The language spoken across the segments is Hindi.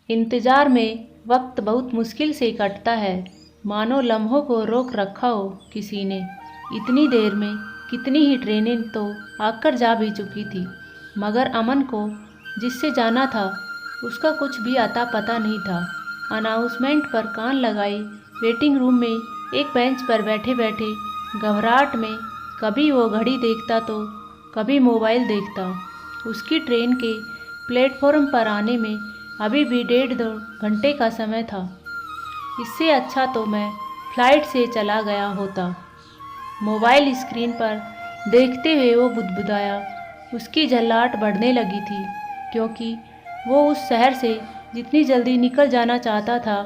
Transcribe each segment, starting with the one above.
इंतज़ार में वक्त बहुत मुश्किल से कटता है, मानो लम्हों को रोक रखा हो किसी ने। इतनी देर में कितनी ही ट्रेनें तो आकर जा भी चुकी थी, मगर अमन को जिससे जाना था उसका कुछ भी अता पता नहीं था। अनाउंसमेंट पर कान लगाए वेटिंग रूम में एक बेंच पर बैठे बैठे घबराहट में कभी वो घड़ी देखता तो कभी मोबाइल देखता। उसकी ट्रेन के प्लेटफॉर्म पर आने में अभी भी 1.5-2 घंटे का समय था। इससे अच्छा तो मैं फ्लाइट से चला गया होता। मोबाइल स्क्रीन पर देखते हुए वो बुदबुदाया। उसकी झल्लाहट बढ़ने लगी थी, क्योंकि वो उस शहर से जितनी जल्दी निकल जाना चाहता था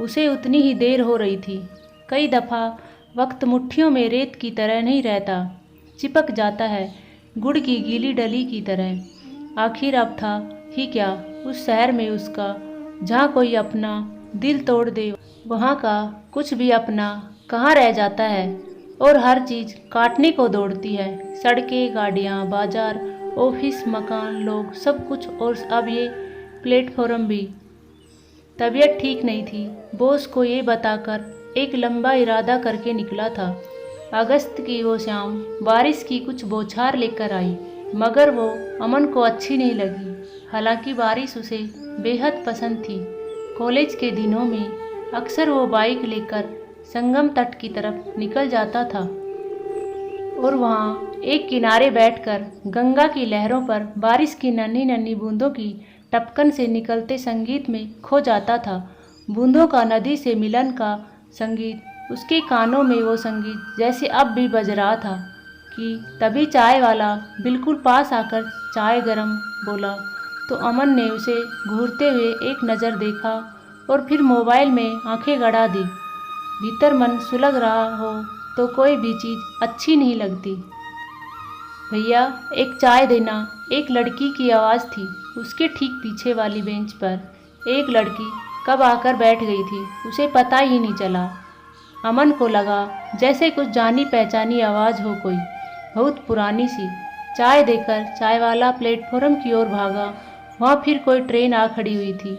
उसे उतनी ही देर हो रही थी। कई दफ़ा वक्त मुट्ठियों में रेत की तरह नहीं रहता, चिपक जाता है, गुड़ की गीली डली की तरह। आखिर अब था ही क्या उस शहर में उसका, जहाँ कोई अपना दिल तोड़ दे वहाँ का कुछ भी अपना कहाँ रह जाता है, और हर चीज़ काटने को दौड़ती है। सड़कें, गाड़ियाँ, बाजार, ऑफिस, मकान, लोग, सब कुछ। और अब ये प्लेटफॉर्म भी। तबीयत ठीक नहीं थी। बॉस को ये बताकर एक लंबा इरादा करके निकला था। अगस्त की वो शाम बारिश की कुछ बौछार लेकर आई, मगर वो अमन को अच्छी नहीं लगी। हालांकि बारिश उसे बेहद पसंद थी। कॉलेज के दिनों में अक्सर वो बाइक लेकर संगम तट की तरफ निकल जाता था और वहाँ एक किनारे बैठकर गंगा की लहरों पर बारिश की नन्ही नन्ही बूंदों की टपकन से निकलते संगीत में खो जाता था। बूंदों का नदी से मिलन का संगीत, उसके कानों में वो संगीत जैसे अब भी बज रहा था। कि तभी चाय वाला बिल्कुल पास आकर चाय गरम बोला, तो अमन ने उसे घूरते हुए एक नज़र देखा और फिर मोबाइल में आंखें गड़ा दी। भीतर मन सुलग रहा हो तो कोई भी चीज़ अच्छी नहीं लगती। भैया एक चाय देना, एक लड़की की आवाज़ थी। उसके ठीक पीछे वाली बेंच पर एक लड़की कब आकर बैठ गई थी उसे पता ही नहीं चला। अमन को लगा जैसे कुछ जानी पहचानी आवाज़ हो, कोई बहुत पुरानी सी। चाय देकर चाय वाला प्लेटफॉर्म की ओर भागा। वहाँ फिर कोई ट्रेन आ खड़ी हुई थी।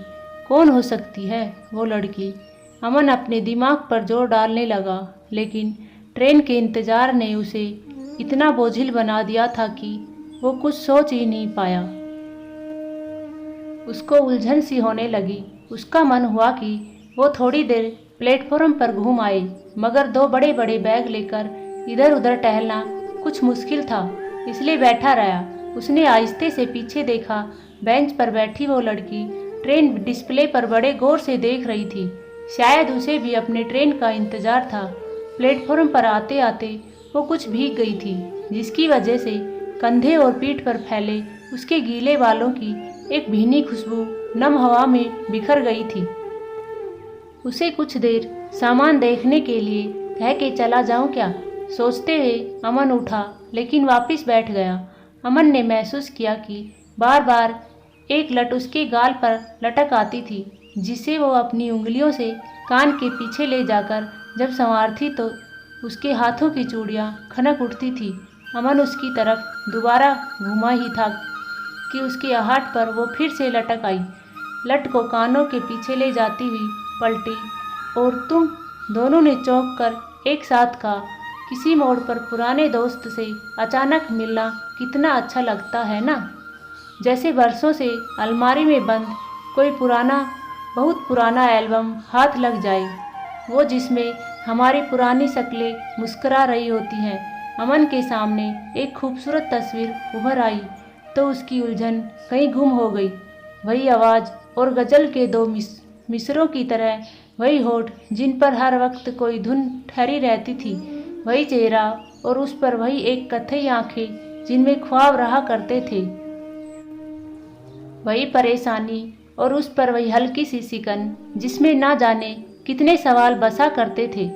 कौन हो सकती है वो लड़की? अमन अपने दिमाग पर जोर डालने लगा, लेकिन ट्रेन के इंतज़ार ने उसे इतना बोझिल बना दिया था कि वो कुछ सोच ही नहीं पाया। उसको उलझन सी होने लगी। उसका मन हुआ कि वो थोड़ी देर प्लेटफॉर्म पर घूम आए, मगर 2 बड़े बड़े बैग लेकर इधर उधर टहलना कुछ मुश्किल था, इसलिए बैठा रहा। उसने आहिस्ते से पीछे देखा। बेंच पर बैठी वो लड़की ट्रेन डिस्प्ले पर बड़े गौर से देख रही थी। शायद उसे भी अपने ट्रेन का इंतज़ार था। प्लेटफॉर्म पर आते आते वो कुछ भीग गई थी, जिसकी वजह से कंधे और पीठ पर फैले उसके गीले बालों की एक भीनी खुशबू नम हवा में बिखर गई थी। उसे कुछ देर सामान देखने के लिए कह के चला जाऊं क्या, सोचते हुए अमन उठा, लेकिन वापस बैठ गया। अमन ने महसूस किया कि बार बार एक लट उसके गाल पर लटक आती थी, जिसे वो अपनी उंगलियों से कान के पीछे ले जाकर जब संवारती तो उसके हाथों की चूड़ियाँ खनक उठती थी। अमन उसकी तरफ दोबारा घुमा ही था कि उसकी आहट पर वो फिर से लटक आई। लट को कानों के पीछे ले जाती हुई पलटी और तुम दोनों ने चौंक कर एक साथ कहा, किसी मोड़ पर पुराने दोस्त से अचानक मिलना कितना अच्छा लगता है ना। जैसे बरसों से अलमारी में बंद कोई बहुत पुराना एल्बम हाथ लग जाए, वो जिसमें हमारी पुरानी शक्लें मुस्कुरा रही होती हैं। अमन के सामने एक खूबसूरत तस्वीर उभर आई तो उसकी उलझन कहीं गुम हो गई। वही आवाज़ और गज़ल के 2 मिसरों की तरह, वही होठ जिन पर हर वक्त कोई धुन ठहरी रहती थी, वही चेहरा और उस पर वही एक कथई आंखें जिनमें ख्वाब रहा करते थे, वही परेशानी और उस पर वही हल्की सी सिकन जिसमें ना जाने कितने सवाल बसा करते थे।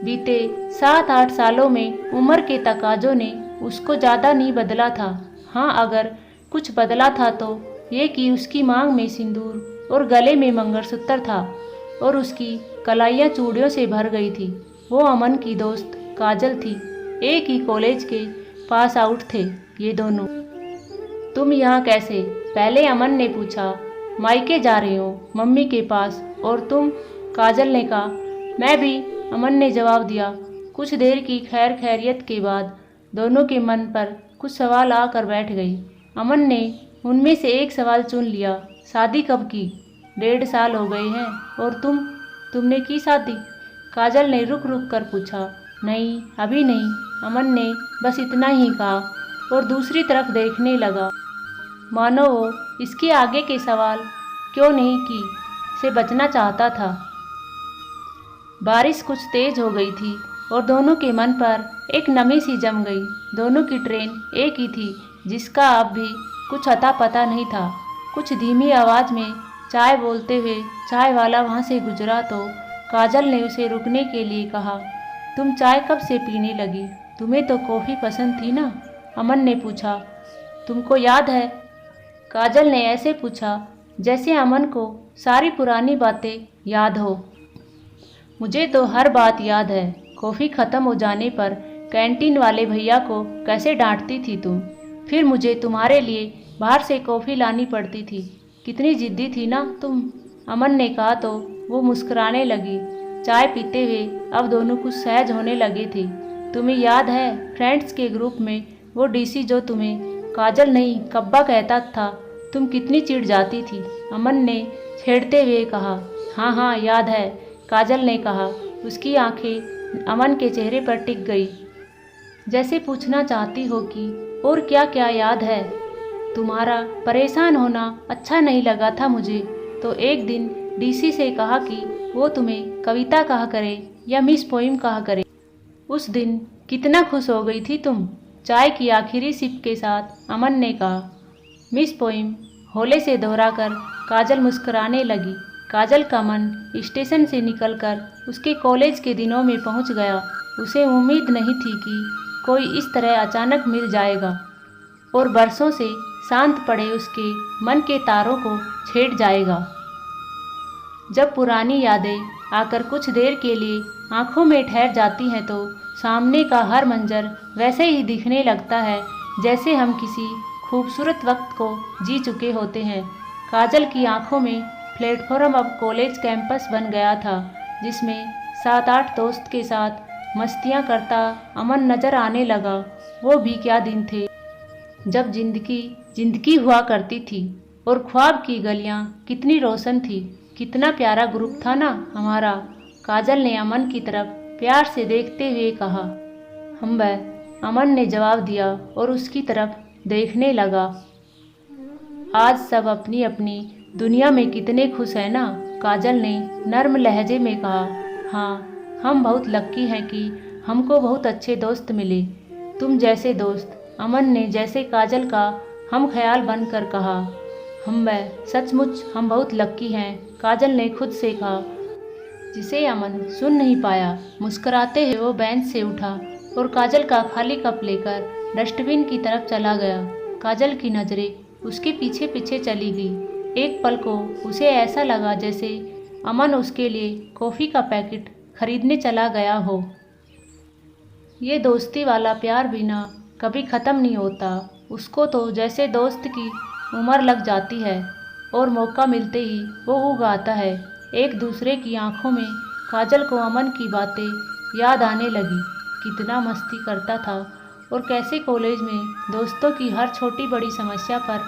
बीते 7-8 सालों में उम्र के तकाजों ने उसको ज़्यादा नहीं बदला था। हाँ, अगर कुछ बदला था तो ये कि उसकी मांग में सिंदूर और गले में मंगलसूत्र था और उसकी कलाइयाँ चूड़ियों से भर गई थी। वो अमन की दोस्त काजल थी। एक ही कॉलेज के पास आउट थे ये दोनों। तुम यहाँ कैसे? पहले अमन ने पूछा। मायके जा रही हूँ मम्मी के पास। और तुम? काजल ने कहा। मैं भी, अमन ने जवाब दिया। कुछ देर की खैर खैरियत के बाद दोनों के मन पर कुछ सवाल आकर बैठ गई। अमन ने उनमें से एक सवाल चुन लिया। शादी कब की? 1.5 साल हो गए हैं। और तुमने की शादी? काजल ने रुक रुक कर पूछा। नहीं, अभी नहीं, अमन ने बस इतना ही कहा और दूसरी तरफ देखने लगा, मानो वो इसके आगे के सवाल क्यों नहीं की से बचना चाहता था। बारिश कुछ तेज हो गई थी और दोनों के मन पर एक नमी सी जम गई। दोनों की ट्रेन एक ही थी, जिसका अब भी कुछ अता पता नहीं था। कुछ धीमी आवाज़ में चाय बोलते हुए चाय वाला वहाँ से गुजरा तो काजल ने उसे रुकने के लिए कहा। तुम चाय कब से पीने लगी? तुम्हें तो कॉफ़ी पसंद थी ना? अमन ने पूछा। तुमको याद है? काजल ने ऐसे पूछा जैसे अमन को सारी पुरानी बातें याद हो। मुझे तो हर बात याद है। कॉफ़ी ख़त्म हो जाने पर कैंटीन वाले भैया को कैसे डांटती थी तुम। फिर मुझे तुम्हारे लिए बाहर से कॉफ़ी लानी पड़ती थी। कितनी जिद्दी थी ना तुम। अमन ने कहा तो वो मुस्कुराने लगी। चाय पीते हुए अब दोनों कुछ सहज होने लगे थे। तुम्हें याद है फ्रेंड्स के ग्रुप में वो डीसी जो तुम्हें काजल नहीं कब्बा कहता था, तुम कितनी चिढ़ जाती थी? अमन ने छेड़ते हुए कहा। हाँ हाँ याद है, काजल ने कहा। उसकी आंखें अमन के चेहरे पर टिक गई, जैसे पूछना चाहती हो कि और क्या क्या याद है? तुम्हारा परेशान होना अच्छा नहीं लगा था मुझे, तो एक दिन डीसी से कहा कि वो तुम्हें कविता कहा करे या मिस पोइम कहा करे। उस दिन कितना खुश हो गई थी तुम। चाय की आखिरी सिप के साथ अमन ने कहा। मिस पोइम होले से दोहराकर काजल मुस्कुराने लगी। काजल का मन स्टेशन से निकलकर उसके कॉलेज के दिनों में पहुंच गया। उसे उम्मीद नहीं थी कि कोई इस तरह अचानक मिल जाएगा और बरसों से शांत पड़े उसके मन के तारों को छेड़ जाएगा। जब पुरानी यादें आकर कुछ देर के लिए आंखों में ठहर जाती हैं तो सामने का हर मंजर वैसे ही दिखने लगता है जैसे हम किसी खूबसूरत वक्त को जी चुके होते हैं। काजल की आंखों में प्लेटफॉर्म अब कॉलेज कैंपस बन गया था, जिसमें 7-8 दोस्त के साथ मस्तियां करता अमन नज़र आने लगा। वो भी क्या दिन थे जब जिंदगी हुआ करती थी और ख्वाब की गलियां कितनी रोशन थी। कितना प्यारा ग्रुप था ना हमारा। काजल ने अमन की तरफ प्यार से देखते हुए कहा। हम वह, अमन ने जवाब दिया और उसकी तरफ देखने लगा। आज सब अपनी अपनी दुनिया में कितने खुश हैं ना, काजल ने नर्म लहजे में कहा। हाँ, हम बहुत लक्की हैं कि हमको बहुत अच्छे दोस्त मिले, तुम जैसे दोस्त। अमन ने जैसे काजल का हम ख्याल बनकर कहा। सचमुच हम बहुत लक्की हैं, काजल ने खुद से कहा, जिसे अमन सुन नहीं पाया। मुस्कुराते हुए वो बेंच से उठा और काजल का खाली कप लेकर डस्टबिन की तरफ चला गया। काजल की नज़रें उसके पीछे पीछे चली गई। एक पल को उसे ऐसा लगा जैसे अमन उसके लिए कॉफ़ी का पैकेट खरीदने चला गया हो। ये दोस्ती वाला प्यार भी ना कभी ख़त्म नहीं होता। उसको तो जैसे दोस्त की उम्र लग जाती है और मौका मिलते ही वो उगाता है। एक दूसरे की आंखों में काजल को अमन की बातें याद आने लगी। कितना मस्ती करता था और कैसे कॉलेज में दोस्तों की हर छोटी बड़ी समस्या पर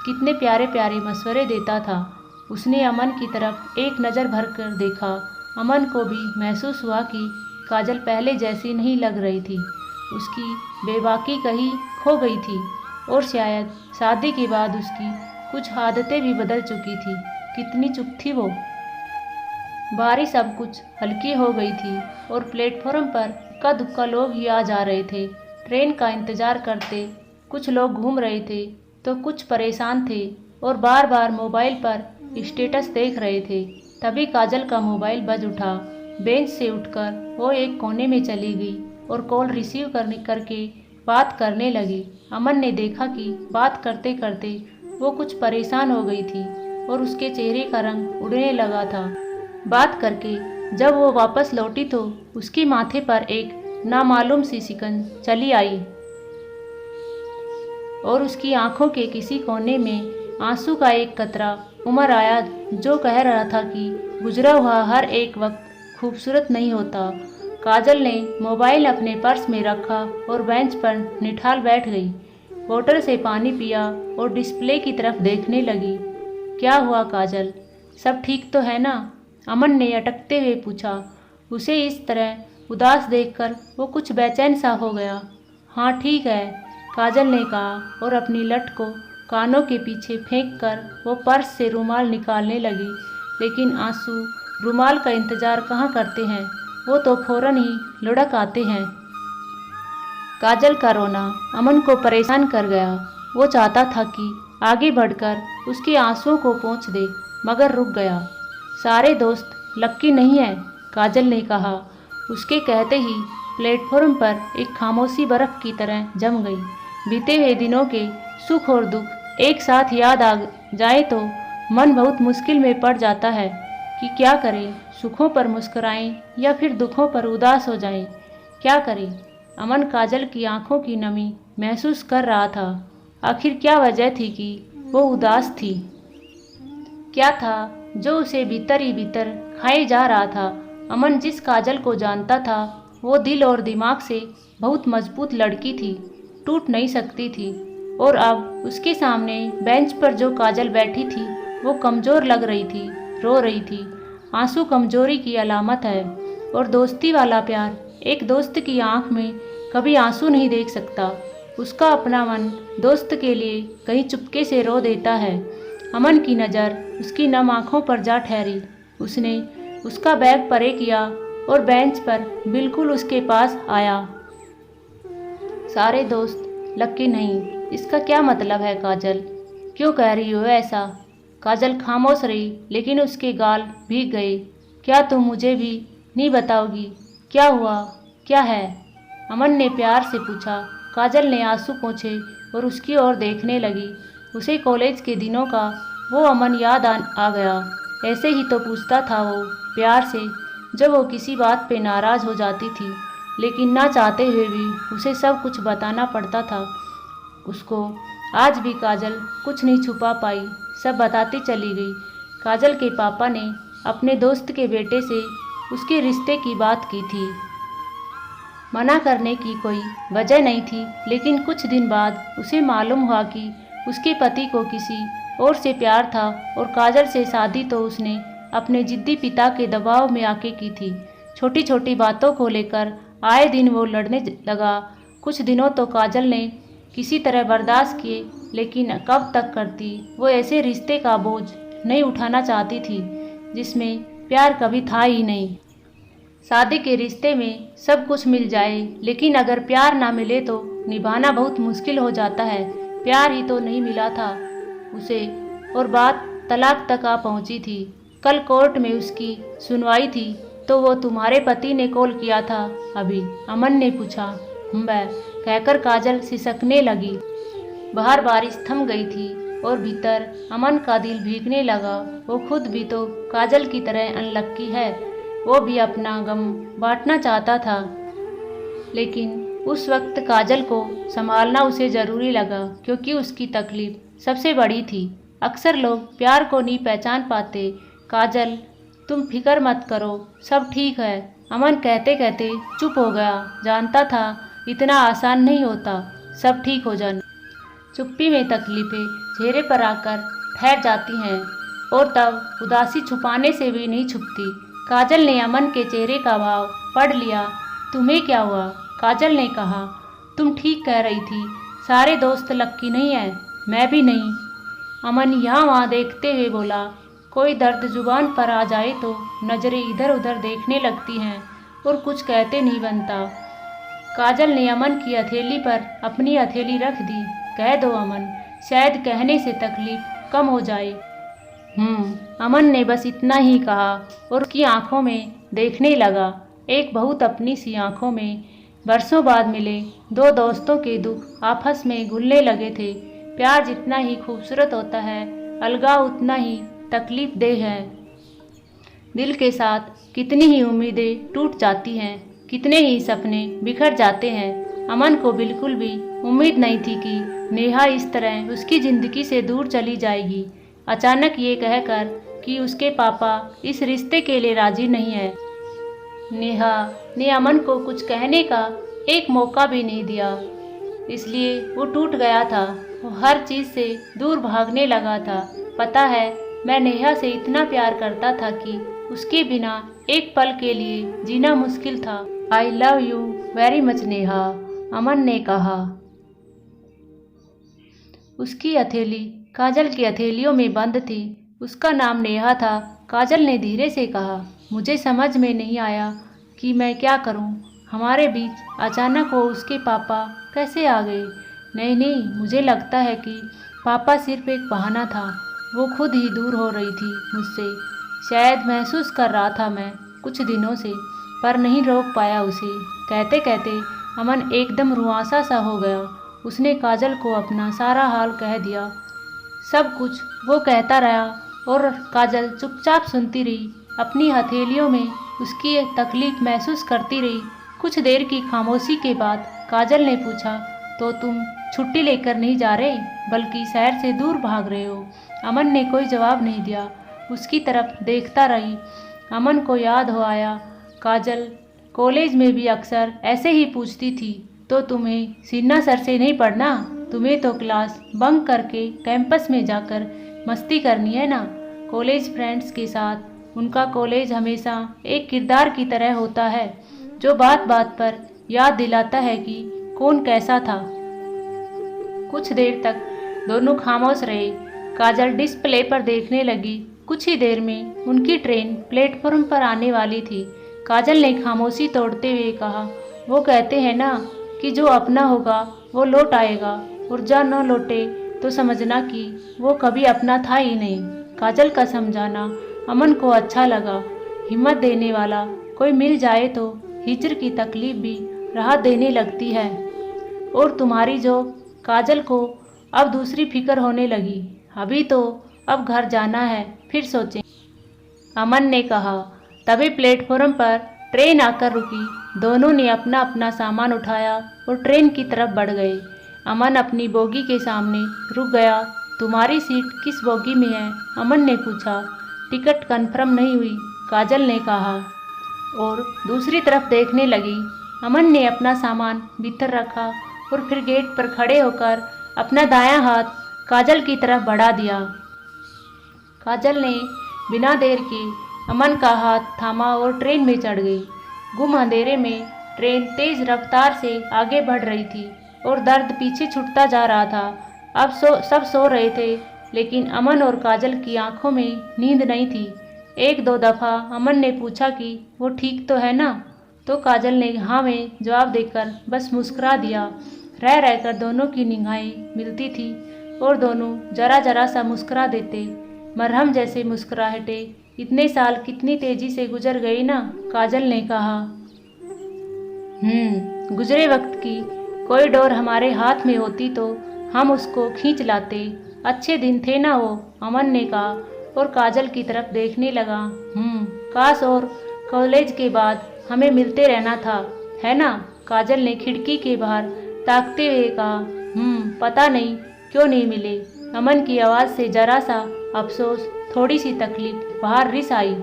कितने प्यारे प्यारे मशवरे देता था। उसने अमन की तरफ एक नज़र भर कर देखा। अमन को भी महसूस हुआ कि काजल पहले जैसी नहीं लग रही थी। उसकी बेबाकी कहीं खो गई थी और शायद शादी के बाद उसकी कुछ आदतें भी बदल चुकी थी। कितनी चुप थी वो। बारिश अब कुछ हल्की हो गई थी और प्लेटफॉर्म पर इक्का दुक्का लोग ही आ जा रहे थे। ट्रेन का इंतज़ार करते कुछ लोग घूम रहे थे तो कुछ परेशान थे और बार बार मोबाइल पर स्टेटस देख रहे थे। तभी काजल का मोबाइल बज उठा। बेंच से उठकर वो एक कोने में चली गई और कॉल रिसीव करके बात करने लगी। अमन ने देखा कि बात करते करते वो कुछ परेशान हो गई थी और उसके चेहरे का रंग उड़ने लगा था। बात करके जब वो वापस लौटी तो उसके माथे पर एक नामालूम सी सिकन चली आई और उसकी आंखों के किसी कोने में आंसू का एक कतरा उमर आया जो कह रहा था कि गुजरा हुआ हर एक वक्त खूबसूरत नहीं होता। काजल ने मोबाइल अपने पर्स में रखा और बेंच पर निठाल बैठ गई। बोतल से पानी पिया और डिस्प्ले की तरफ देखने लगी। क्या हुआ काजल, सब ठीक तो है ना? अमन ने अटकते हुए पूछा। उसे इस तरह उदास देखकर वो कुछ बेचैन सा हो गया। हाँ ठीक है, काजल ने कहा और अपनी लट को कानों के पीछे फेंक कर वो पर्स से रुमाल निकालने लगी। लेकिन आंसू रुमाल का इंतज़ार कहाँ करते हैं, वो तो फौरन ही लुढ़क आते हैं। काजल का रोना अमन को परेशान कर गया। वो चाहता था कि आगे बढ़कर उसके आंसुओं को पोंछ दे, मगर रुक गया। सारे दोस्त लक्की नहीं है, काजल ने कहा। उसके कहते ही प्लेटफॉर्म पर एक खामोशी बर्फ की तरह जम गई। बीते हुए दिनों के सुख और दुख एक साथ याद आ जाए तो मन बहुत मुश्किल में पड़ जाता है कि क्या करें, सुखों पर मुस्कुराएं या फिर दुखों पर उदास हो जाएं। क्या करें? अमन काजल की आंखों की नमी महसूस कर रहा था। आखिर क्या वजह थी कि वो उदास थी? क्या था जो उसे भीतर ही भीतर खाए जा रहा था? अमन जिस काजल को जानता था वो दिल और दिमाग से बहुत मजबूत लड़की थी, टूट नहीं सकती थी। और अब उसके सामने बेंच पर जो काजल बैठी थी वो कमज़ोर लग रही थी, रो रही थी। आंसू कमजोरी की अलामत है और दोस्ती वाला प्यार एक दोस्त की आंख में कभी आंसू नहीं देख सकता। उसका अपना मन दोस्त के लिए कहीं चुपके से रो देता है। अमन की नज़र उसकी नम आँखों पर जा ठहरी। उसने उसका बैग परे किया और बेंच पर बिल्कुल उसके पास आया। सारे दोस्त लक्की नहीं, इसका क्या मतलब है काजल? क्यों कह रही हो ऐसा? काजल खामोश रही, लेकिन उसके गाल भीग गए। क्या तुम मुझे भी नहीं बताओगी क्या हुआ, क्या है? अमन ने प्यार से पूछा। काजल ने आंसू पोंछे और उसकी ओर देखने लगी। उसे कॉलेज के दिनों का वो अमन याद आ गया। ऐसे ही तो पूछता था वो प्यार से जब वो किसी बात पे नाराज़ हो जाती थी, लेकिन ना चाहते हुए भी उसे सब कुछ बताना पड़ता था उसको। आज भी काजल कुछ नहीं छुपा पाई, सब बताती चली गई। काजल के पापा ने अपने दोस्त के बेटे से उसके रिश्ते की बात की थी। मना करने की कोई वजह नहीं थी, लेकिन कुछ दिन बाद उसे मालूम हुआ कि उसके पति को किसी और से प्यार था और काजल से शादी तो उसने अपने जिद्दी पिता के दबाव में आके की थी। छोटी छोटी बातों को लेकर आए दिन वो लड़ने लगा। कुछ दिनों तो काजल ने किसी तरह बर्दाश्त किए, लेकिन कब तक करती? वो ऐसे रिश्ते का बोझ नहीं उठाना चाहती थी जिसमें प्यार कभी था ही नहीं। शादी के रिश्ते में सब कुछ मिल जाए, लेकिन अगर प्यार ना मिले तो निभाना बहुत मुश्किल हो जाता है। प्यार ही तो नहीं मिला था उसे और बात तलाक तक आ पहुंची थी। कल कोर्ट में उसकी सुनवाई थी तो वो तुम्हारे पति ने कॉल किया था अभी? अमन ने पूछा। कहकर काजल सिसकने लगी। बाहर बारिश थम गई थी और भीतर अमन का दिल भीगने लगा। वो खुद भी तो काजल की तरह अनलक्की है। वो भी अपना गम बांटना चाहता था, लेकिन उस वक्त काजल को संभालना उसे ज़रूरी लगा क्योंकि उसकी तकलीफ सबसे बड़ी थी। अक्सर लोग प्यार को नहीं पहचान पाते। काजल, तुम फिक्र मत करो, सब ठीक है। अमन कहते कहते चुप हो गया। जानता था इतना आसान नहीं होता सब ठीक हो जाना। चुप्पी में तकलीफें चेहरे पर आकर ठहर जाती हैं और तब उदासी छुपाने से भी नहीं छुपती। काजल ने अमन के चेहरे का भाव पढ़ लिया। तुम्हें क्या हुआ? काजल ने कहा। तुम ठीक कह रही थी, सारे दोस्त लक्की नहीं है, मैं भी नहीं। अमन यहाँ वहाँ देखते हुए बोला। कोई दर्द जुबान पर आ जाए तो नज़रें इधर उधर देखने लगती हैं और कुछ कहते नहीं बनता। काजल ने अमन की हथेली पर अपनी हथेली रख दी। कह दो अमन, शायद कहने से तकलीफ कम हो जाए। अमन ने बस इतना ही कहा और उसकी आंखों में देखने लगा। एक बहुत अपनी सी आंखों में बरसों बाद मिले दो दोस्तों के दुख आपस में घुलने लगे थे। प्यार जितना ही खूबसूरत होता है, अलगाव उतना ही तकलीफ देह है। दिल के साथ कितनी ही उम्मीदें टूट जाती हैं, कितने ही सपने बिखर जाते हैं। अमन को बिल्कुल भी उम्मीद नहीं थी कि नेहा इस तरह उसकी ज़िंदगी से दूर चली जाएगी। अचानक ये कहकर कि उसके पापा इस रिश्ते के लिए राजी नहीं है। नेहा ने अमन को कुछ कहने का एक मौका भी नहीं दिया, इसलिए वो टूट गया था। वो हर चीज़ से दूर भागने लगा था। पता है, मैं नेहा से इतना प्यार करता था कि उसके बिना एक पल के लिए जीना मुश्किल था। I love you very much Neha, Aman ने कहा। उसकी हथेली काजल की हथेलियों में बंद थी। उसका नाम नेहा था। काजल ने धीरे से कहा, मुझे समझ में नहीं आया कि मैं क्या करूं। हमारे बीच अचानक वो उसके पापा कैसे आ गए? नहीं नहीं, मुझे लगता है कि पापा सिर्फ एक बहाना था। वो खुद ही दूर हो रही थी मुझसे। शायद महसूस कर रहा था मैं कुछ दिनों से, पर नहीं रोक पाया उसे। कहते कहते अमन एकदम रुआंसा सा हो गया। उसने काजल को अपना सारा हाल कह दिया। सब कुछ वो कहता रहा और काजल चुपचाप सुनती रही, अपनी हथेलियों में उसकी तकलीफ महसूस करती रही। कुछ देर की खामोशी के बाद काजल ने पूछा, तो तुम छुट्टी लेकर नहीं जा रहे, बल्कि शहर से दूर भाग रहे हो? अमन ने कोई जवाब नहीं दिया, उसकी तरफ देखता रही। अमन को याद हो आया, काजल कॉलेज में भी अक्सर ऐसे ही पूछती थी, तो तुम्हें सीना सर से नहीं पड़ना? तुम्हें तो क्लास बंक करके कैंपस में जाकर मस्ती करनी है ना, कॉलेज फ्रेंड्स के साथ। उनका कॉलेज हमेशा एक किरदार की तरह होता है, जो बात बात पर याद दिलाता है कि कौन कैसा था। कुछ देर तक दोनों खामोश रहे। काजल डिस्प्ले पर देखने लगी। कुछ ही देर में उनकी ट्रेन प्लेटफॉर्म पर आने वाली थी। काजल ने खामोशी तोड़ते हुए कहा, वो कहते हैं ना कि जो अपना होगा वो लौट आएगा, और जो न लौटे तो समझना कि वो कभी अपना था ही नहीं। काजल का समझाना अमन को अच्छा लगा। हिम्मत देने वाला कोई मिल जाए तो हिजर की तकलीफ भी राहत देने लगती है। और तुम्हारी जो काजल को अब दूसरी फिक्र होने लगी। अभी तो अब घर जाना है, फिर सोचें, अमन ने कहा। तभी प्लेटफॉर्म पर ट्रेन आकर रुकी। दोनों ने अपना अपना सामान उठाया और ट्रेन की तरफ बढ़ गए। अमन अपनी बोगी के सामने रुक गया। तुम्हारी सीट किस बोगी में है? अमन ने पूछा। टिकट कंफर्म नहीं हुई, काजल ने कहा और दूसरी तरफ देखने लगी। अमन ने अपना सामान भीतर रखा और फिर गेट पर खड़े होकर अपना दायां हाथ काजल की तरफ बढ़ा दिया। काजल ने बिना देर की अमन का हाथ थामा और ट्रेन में चढ़ गई। गुम अंधेरे में ट्रेन तेज रफ्तार से आगे बढ़ रही थी और दर्द पीछे छूटता जा रहा था। अब सब सो रहे थे, लेकिन अमन और काजल की आंखों में नींद नहीं थी। एक दो दफ़ा अमन ने पूछा कि वो ठीक तो है ना, तो काजल ने हाँ में जवाब देकर बस मुस्कुरा दिया। रह रहकर दोनों की निगाहें मिलती थी और दोनों जरा जरा सा मुस्कुरा देते। मरहम जैसे मुस्कुराहटें इतने साल कितनी तेजी से गुजर गई ना, काजल ने कहा। गुजरे वक्त की कोई डोर हमारे हाथ में होती तो हम उसको खींच लाते। अच्छे दिन थे ना वो, अमन ने कहा और काजल की तरफ देखने लगा। काश और कॉलेज के बाद हमें मिलते रहना था, है ना? काजल ने खिड़की के बाहर ताकते हुए कहा। पता नहीं क्यों नहीं मिले। अमन की आवाज़ से जरा सा अफसोस, थोड़ी सी तकलीफ बाहर रिस आई।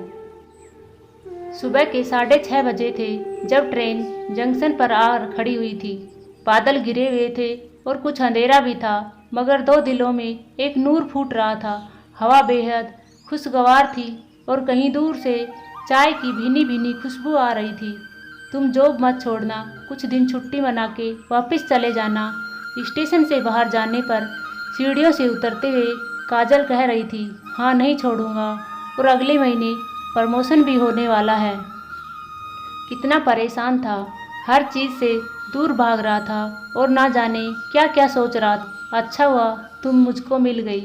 सुबह के 6:30 बजे थे जब ट्रेन जंक्शन पर आ खड़ी हुई थी। बादल घिरे हुए थे और कुछ अंधेरा भी था, मगर दो दिलों में एक नूर फूट रहा था। हवा बेहद खुशगवार थी और कहीं दूर से चाय की भीनी भीनी खुशबू आ रही थी। तुम जॉब मत छोड़ना, कुछ दिन छुट्टी मना के वापस चले जाना। स्टेशन से बाहर जाने पर सीढ़ियों से उतरते हुए काजल कह रही थी, हाँ नहीं छोड़ूंगा, और अगले महीने प्रमोशन भी होने वाला है। कितना परेशान था, हर चीज़ से दूर भाग रहा था और ना जाने क्या क्या सोच रहा था। अच्छा हुआ तुम मुझको मिल गई,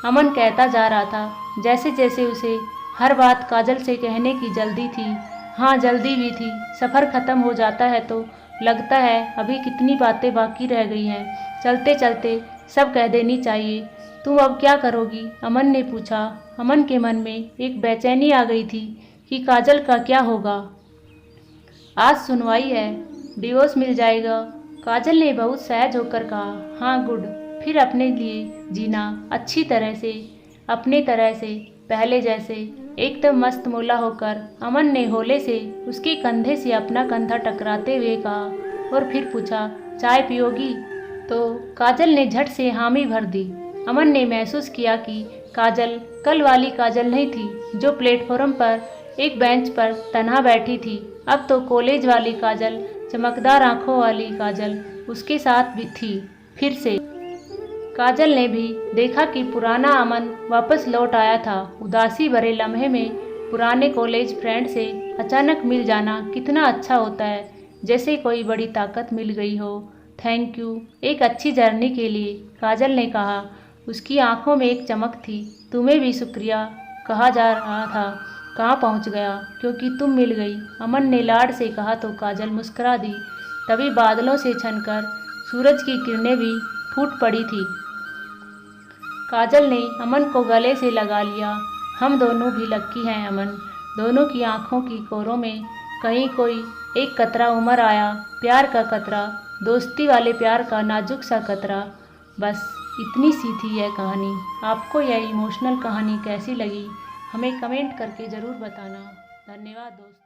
अमन कहता जा रहा था, जैसे जैसे उसे हर बात काजल से कहने की जल्दी थी। हाँ, जल्दी भी थी। सफ़र ख़त्म हो जाता है तो लगता है अभी कितनी बातें बाकी रह गई हैं, चलते चलते सब कह देनी चाहिए। तुम अब क्या करोगी? अमन ने पूछा। अमन के मन में एक बेचैनी आ गई थी कि काजल का क्या होगा। आज सुनवाई है, डिवोर्स मिल जाएगा, काजल ने बहुत सहज होकर कहा। हाँ गुड, फिर अपने लिए जीना अच्छी तरह से। अपनी तरह से पहले जैसे एकदम मस्त मोला होकर अमन ने होले से उसके कंधे से अपना कंधा टकराते हुए कहा और फिर पूछा, चाय पियोगी? तो काजल ने झट से हामी भर दी। अमन ने महसूस किया कि काजल कल वाली काजल नहीं थी जो प्लेटफॉर्म पर एक बेंच पर तन्हा बैठी थी। अब तो कॉलेज वाली काजल, चमकदार आंखों वाली काजल उसके साथ भी थी। फिर से काजल ने भी देखा कि पुराना अमन वापस लौट आया था। उदासी भरे लम्हे में पुराने कॉलेज फ्रेंड से अचानक मिल जाना कितना अच्छा होता है, जैसे कोई बड़ी ताकत मिल गई हो। थैंक यू एक अच्छी जर्नी के लिए, काजल ने कहा। उसकी आंखों में एक चमक थी। तुम्हें भी शुक्रिया कहा जा रहा था, कहाँ पहुँच गया क्योंकि तुम मिल गई, अमन ने लाड से कहा तो काजल मुस्कुरा दी। तभी बादलों से छनकर सूरज की किरणें भी फूट पड़ी थी। काजल ने अमन को गले से लगा लिया। हम दोनों भी लक्की हैं अमन। दोनों की आंखों की कोरों में कहीं कोई एक कतरा उमर आया, प्यार का कतरा, दोस्ती वाले प्यार का नाजुक सा कतरा। बस इतनी सी थी यह कहानी। आपको यह इमोशनल कहानी कैसी लगी हमें कमेंट करके ज़रूर बताना। धन्यवाद दोस्तों।